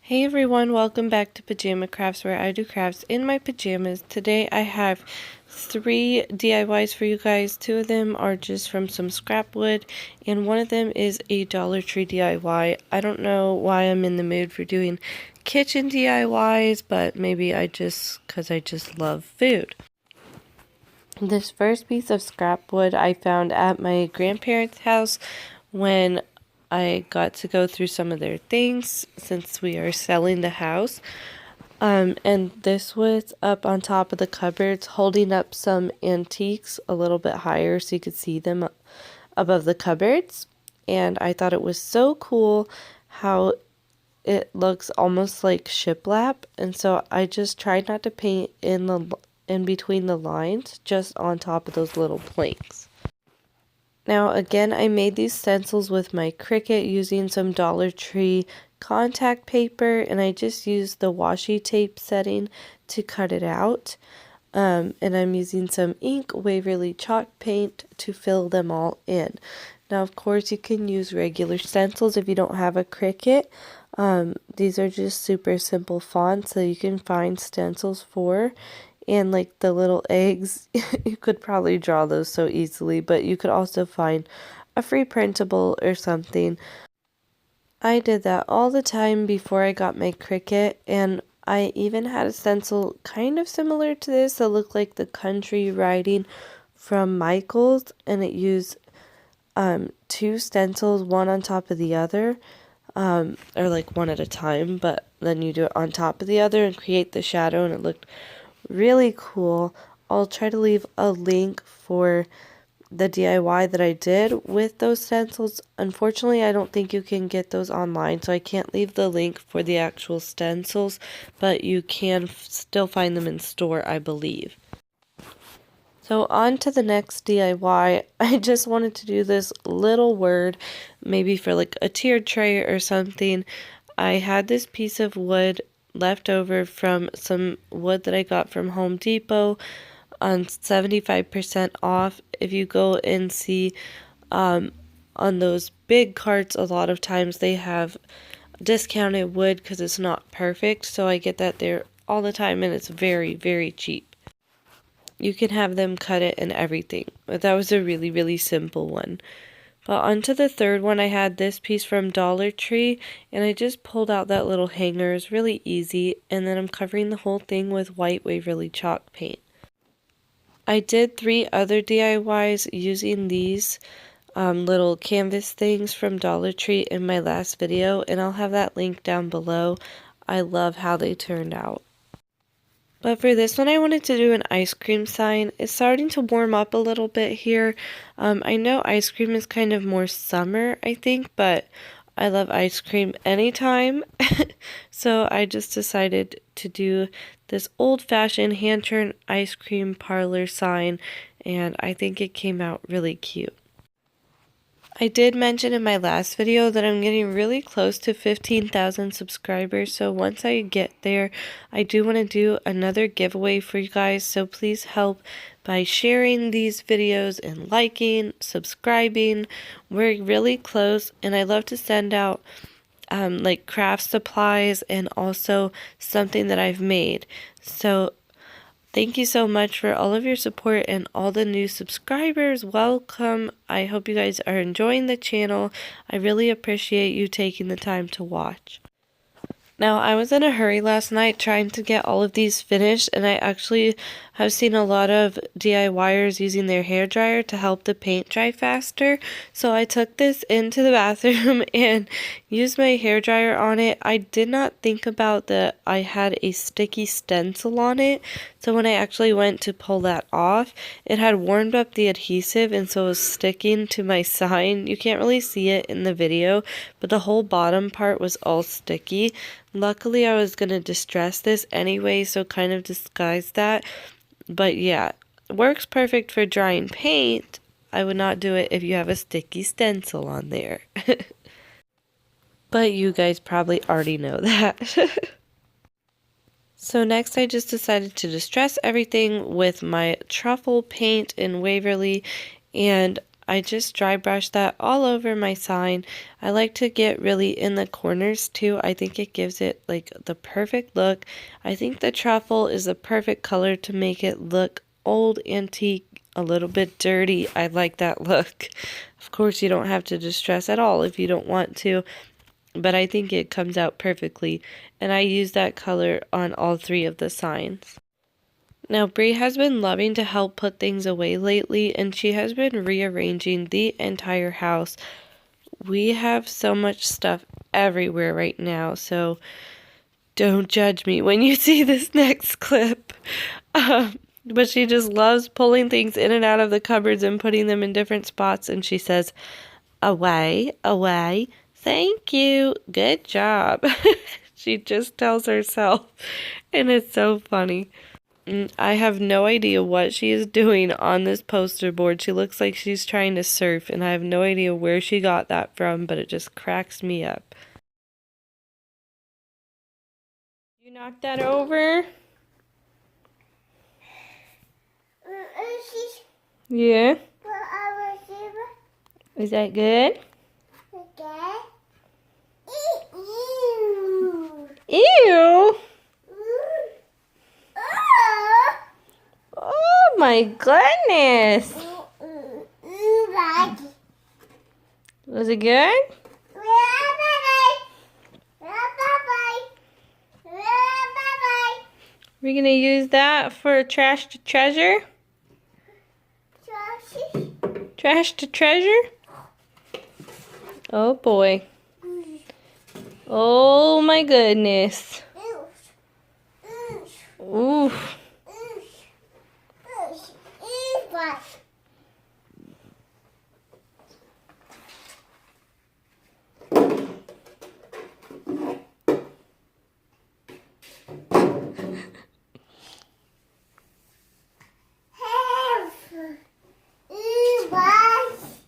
Hey everyone, welcome back to Pajama Crafts, where I do crafts in my pajamas. Today I have 3 DIYs for you guys. 2 of them are just from some scrap wood, and one of them is a Dollar Tree DIY. I don't know why I'm in the mood for doing kitchen DIYs, but maybe because I just love food. This first piece of scrap wood I found at my grandparents' house when I got to go through some of their things since we are selling the house. And this was up on top of the cupboards, holding up some antiques a little bit higher so you could see them above the cupboards. And I thought it was so cool how it looks almost like shiplap. And so I just tried not to paint in between the lines, just on top of those little planks. Now again, I made these stencils with my Cricut using some Dollar Tree contact paper, and I just used the washi tape setting to cut it out. And I'm using some ink Waverly chalk paint to fill them all in. Now of course you can use regular stencils if you don't have a Cricut. These are just super simple fonts that you can find stencils for. And like the little eggs, you could probably draw those so easily, but you could also find a free printable or something. I did that all the time before I got my Cricut, and I even had a stencil kind of similar to this that looked like the country writing from Michael's, and it used 2 stencils, one on top of the other, or like one at a time, but then you do it on top of the other and create the shadow, and it looked really cool. I'll try to leave a link for the DIY that I did with those stencils. Unfortunately, I don't think you can get those online, so I can't leave the link for the actual stencils, but you can still find them in store, I believe. So on to the next DIY. I just wanted to do this little word, maybe for like a tiered tray or something. I had this piece of wood left over from some wood that I got from Home Depot on 75% off. If you go and see on those big carts, a lot of times they have discounted wood because it's not perfect. So I get that there all the time, and it's very, very cheap. You can have them cut it and everything. But that was a really, really simple one. But onto the third one, I had this piece from Dollar Tree, and I just pulled out that little hanger. It's really easy, and then I'm covering the whole thing with white Waverly chalk paint. I did 3 other DIYs using these little canvas things from Dollar Tree in my last video, and I'll have that link down below. I love how they turned out. But for this one, I wanted to do an ice cream sign. It's starting to warm up a little bit here. I know ice cream is kind of more summer, I think, but I love ice cream anytime. So I just decided to do this old-fashioned hand-turned ice cream parlor sign, and I think it came out really cute. I did mention in my last video that I'm getting really close to 15,000 subscribers, so once I get there, I do want to do another giveaway for you guys, so please help by sharing these videos and liking, subscribing. We're really close, and I love to send out like craft supplies and also something that I've made. So thank you so much for all of your support and all the new subscribers. Welcome. I hope you guys are enjoying the channel. I really appreciate you taking the time to watch. Now, I was in a hurry last night trying to get all of these finished, and I actually have seen a lot of DIYers using their hairdryer to help the paint dry faster. So I took this into the bathroom and used my hairdryer on it. I did not think about that I had a sticky stencil on it. So when I actually went to pull that off, it had warmed up the adhesive, and so it was sticking to my sign. You can't really see it in the video, but the whole bottom part was all sticky. Luckily, I was going to distress this anyway, so kind of disguised that. But yeah, works perfect for drying paint. I would not do it if you have a sticky stencil on there. But you guys probably already know that. So next I just decided to distress everything with my truffle paint in Waverly, and I just dry brush that all over my sign. I like to get really in the corners too. I think it gives it like the perfect look. I think the truffle is the perfect color to make it look old, antique, a little bit dirty. I like that look. Of course, you don't have to distress at all if you don't want to, but I think it comes out perfectly, and I use that color on all 3 of the signs. Now, Bree has been loving to help put things away lately, and she has been rearranging the entire house. We have so much stuff everywhere right now, so don't judge me when you see this next clip. But she just loves pulling things in and out of the cupboards and putting them in different spots, and she says, away, away, thank you, good job. She just tells herself, and it's so funny. I have no idea what she is doing on this poster board. She looks like she's trying to surf, and I have no idea where she got that from, but it just cracks me up. You knocked that over? Yeah. Is that good? Ew! Oh my goodness! Was it good? We're gonna use that for trash to treasure? Trash to treasure? Oh boy. Oh my goodness. Ooh.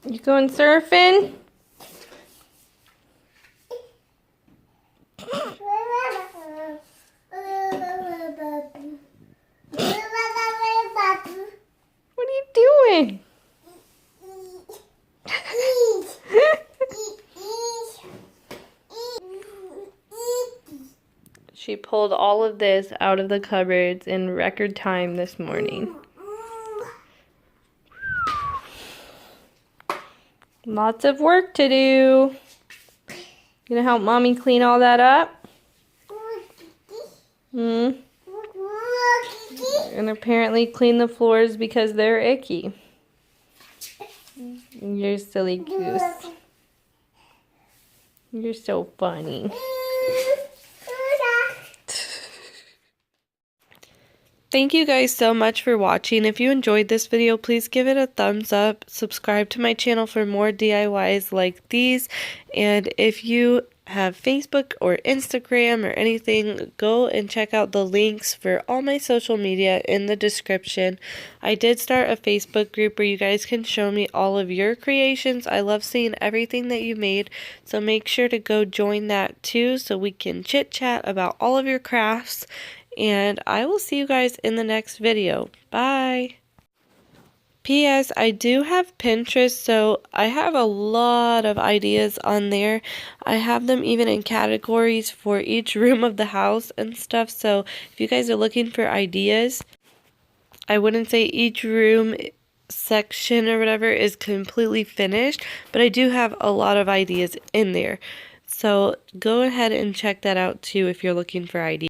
You going surfing? What are you doing? She pulled all of this out of the cupboards in record time this morning. Lots of work to do. Gonna help Mommy clean all that up? And apparently clean the floors because they're icky. You're silly goose. You're so funny. Thank you guys so much for watching. If you enjoyed this video, please give it a thumbs up. Subscribe to my channel for more DIYs like these. And if you have Facebook or Instagram or anything, go and check out the links for all my social media in the description. I did start a Facebook group where you guys can show me all of your creations. I love seeing everything that you made, so make sure to go join that too so we can chit chat about all of your crafts. And I will see you guys in the next video. Bye! P.S. I do have Pinterest, so I have a lot of ideas on there. I have them even in categories for each room of the house and stuff, so if you guys are looking for ideas, I wouldn't say each room section or whatever is completely finished, but I do have a lot of ideas in there. So go ahead and check that out too if you're looking for ideas.